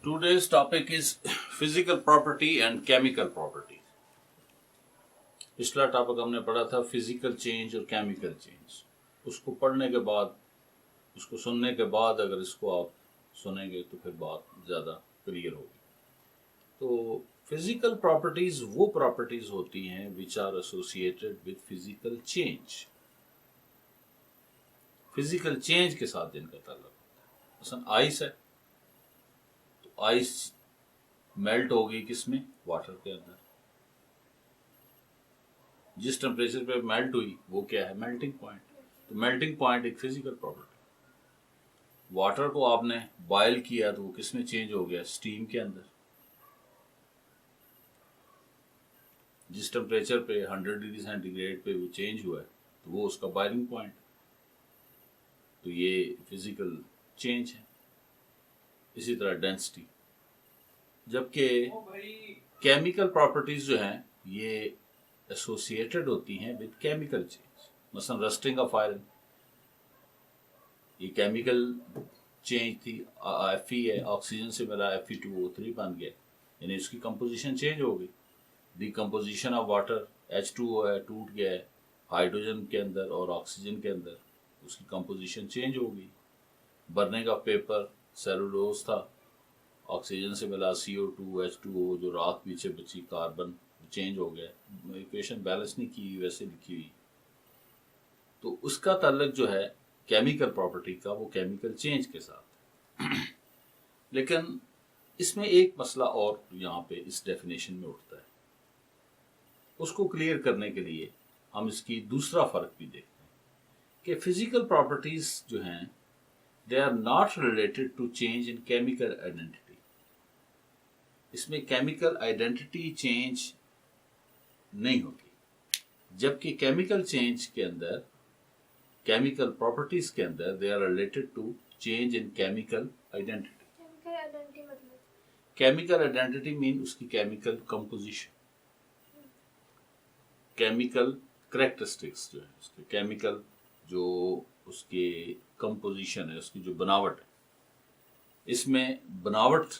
Today's topic is physical property and chemical property. पिछला topic हमने पढ़ा था फिजिकल चेंज और केमिकल चेंज. उसको पढ़ने के बाद, उसको सुनने के बाद अगर इसको आप सुनेंगे तो फिर बात ज़्यादा क्लियर होगी. तो फिजिकल प्रॉपर्टीज वो प्रॉपर्टीज होती हैं which are associated with physical change. Physical change के साथ इनका ताल्लुक होता है. मसलन आइस है तो आइस मेल्ट हो गई किसमें? वाटर के अंदर. जिस टेम्परेचर पे मेल्ट हुई वो क्या है? Melting point. तो मेल्टिंग पॉइंट एक फिजिकल प्रॉपर्टी. वाटर को आपने बॉयल किया तो वो किसमें चेंज हो गया? स्टीम के अंदर. जिस टेम्परेचर पे 100 डिग्री सेंटीग्रेड पे वो चेंज हुआ है तो वो उसका बॉइलिंग पॉइंट. तो ये फिजिकल चेंज है. इसी तरह डेंसिटी. जबकि केमिकल प्रॉपर्टीज जो हैं ये एसोसिएटेड होती हैं विद केमिकल चेंज. मसलन रस्टिंग ऑफ आयरन, ये केमिकल चेंज थी. Fe है, ऑक्सीजन से मिला Fe2O3 बन गया, यानी उसकी कंपोजिशन चेंज हो गई. डिकम्पोजिशन ऑफ वाटर, H2O है, टूट गया है हाइड्रोजन के अंदर और ऑक्सीजन के अंदर, उसकी कंपोजिशन चेंज हो गई. बर्निंग ऑफ पेपर, सेलुलोज था, ऑक्सीजन से मिला CO2 H2O, जो राख पीछे बची कार्बन चेंज हो गया. इक्वेशन बैलेंस नहीं की, वैसे लिखी हुई. तो उसका ताल्लुक जो है केमिकल प्रॉपर्टी का वो केमिकल चेंज के साथ. लेकिन इसमें एक मसला और यहाँ पे इस डेफिनेशन में उठता है. उसको क्लियर करने के लिए हम इसकी दूसरा फर्क भी देखते हैं कि फिजिकल प्रॉपर्टीज जो हैं they are not related to change in chemical identity. इसमें केमिकल आइडेंटिटी चेंज नहीं होती. जबकि केमिकल चेंज के अंदर, केमिकल प्रॉपर्टीज के अंदर they are related to change in chemical identity. Chemical identity mean उसकी केमिकल कंपोजिशन, केमिकल करेक्टरिस्टिक्स जो है उसके, केमिकल जो उसके कंपोजिशन है, उसकी जो बनावट है, इसमें बनावट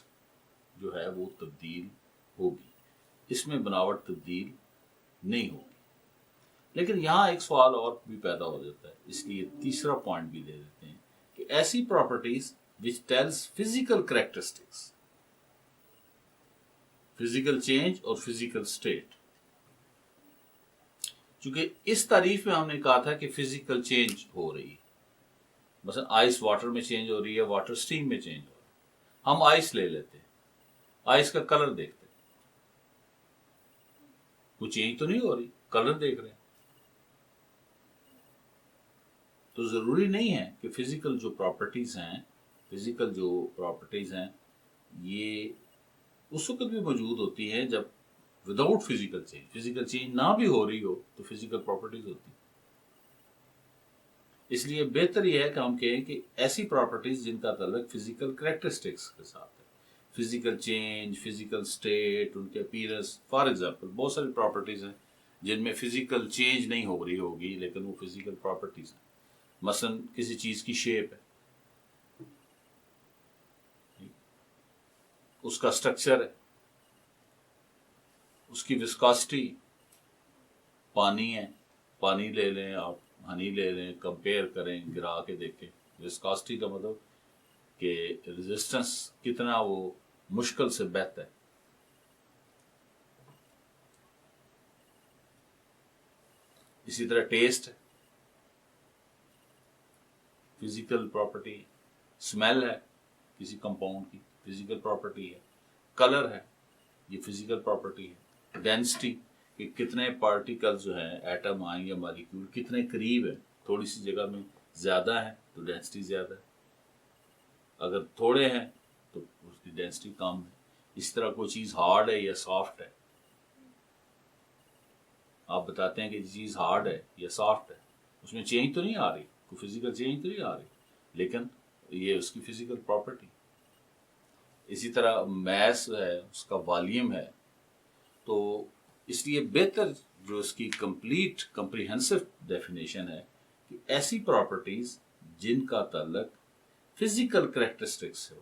जो है वो तब्दील होगी. इसमें बनावट तब्दील नहीं होगी. लेकिन यहाँ एक सवाल और भी पैदा हो जाता है, इसलिए तीसरा पॉइंट भी दे देते हैं कि ऐसी properties which tells physical characteristics, physical change और फिजिकल स्टेट. क्योंकि इस तारीफ में हमने कहा था कि फिजिकल चेंज हो रही है. मतलब आइस वाटर में चेंज हो रही है, वाटर स्टीम में चेंज हो रही है. हम आइस ले लेते हैं, आइस का कलर देखते हैं, कोई चेंज तो नहीं हो रही, कलर देख रहे हैं. तो जरूरी नहीं है कि फिजिकल जो प्रॉपर्टीज हैं ये उस वक्त भी मौजूद होती हैं जब विदाउट फिजिकल चेंज ना भी हो रही हो तो फिजिकल प्रॉपर्टीज होती. इसलिए बेहतर यह है कि हम कहें कि ऐसी प्रॉपर्टीज जिनका ताल्लुक फिजिकल करेक्टरिस्टिक्स के साथ है, फिजिकल चेंज, फिजिकल स्टेट, उनके अपीयरेंस. फॉर एग्जांपल बहुत सारी प्रॉपर्टीज हैं जिनमें फिजिकल चेंज नहीं हो रही होगी लेकिन वो फिजिकल प्रॉपर्टीज हैं. मसलन किसी चीज की शेप है, उसका स्ट्रक्चर है, उसकी विस्कोसिटी. पानी है, पानी ले लें आप, हनी ले लें, कंपेयर करें, गिरा के देखें. विस्कोसिटी का मतलब कि रेजिस्टेंस कितना वो मुश्किल से बहता है. इसी तरह टेस्ट है, फिजिकल प्रॉपर्टी. स्मेल है किसी कंपाउंड की, फिजिकल प्रॉपर्टी है. कलर है, ये फिजिकल प्रॉपर्टी है. डेंसिटी, कि कितने पार्टिकल्स जो हैं, एटम आएंगे मॉलिक्यूल कितने करीब है, थोड़ी सी जगह में ज़्यादा है तो डेंसिटी ज़्यादा है, अगर थोड़े हैं तो उसकी डेंसिटी कम है. इस तरह कोई चीज़ हार्ड है या सॉफ्ट है, आप बताते हैं कि चीज़ हार्ड है या सॉफ्ट है, उसमें चेंज तो नहीं आ रही, कोई फिजिकल चेंज तो नहीं आ रही, लेकिन ये उसकी फिजिकल प्रॉपर्टी. इसी तरह मैस है, उसका वॉल्यूम है. तो इसलिए बेहतर जो इसकी कंप्लीट कम्प्रिहेंसिव डेफिनेशन है कि ऐसी प्रॉपर्टीज जिनका ताल्लुक फिजिकल करेक्टरिस्टिक्स से हो,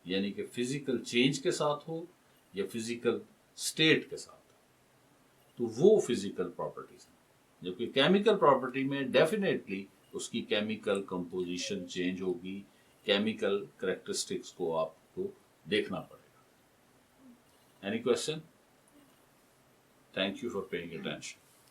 یعنی کہ فزیکل چینج کے ساتھ ہو یا فزیکل اسٹیٹ کے ساتھ، تو وہ فزیکل پراپرٹیز ہیں. جبکہ کیمیکل پراپرٹی میں ڈیفینیٹلی اس کی کیمیکل کمپوزیشن چینج ہوگی، کیمیکل کریکٹرسٹکس کو آپ کو دیکھنا پڑے گا. Any question? Thank you for paying attention.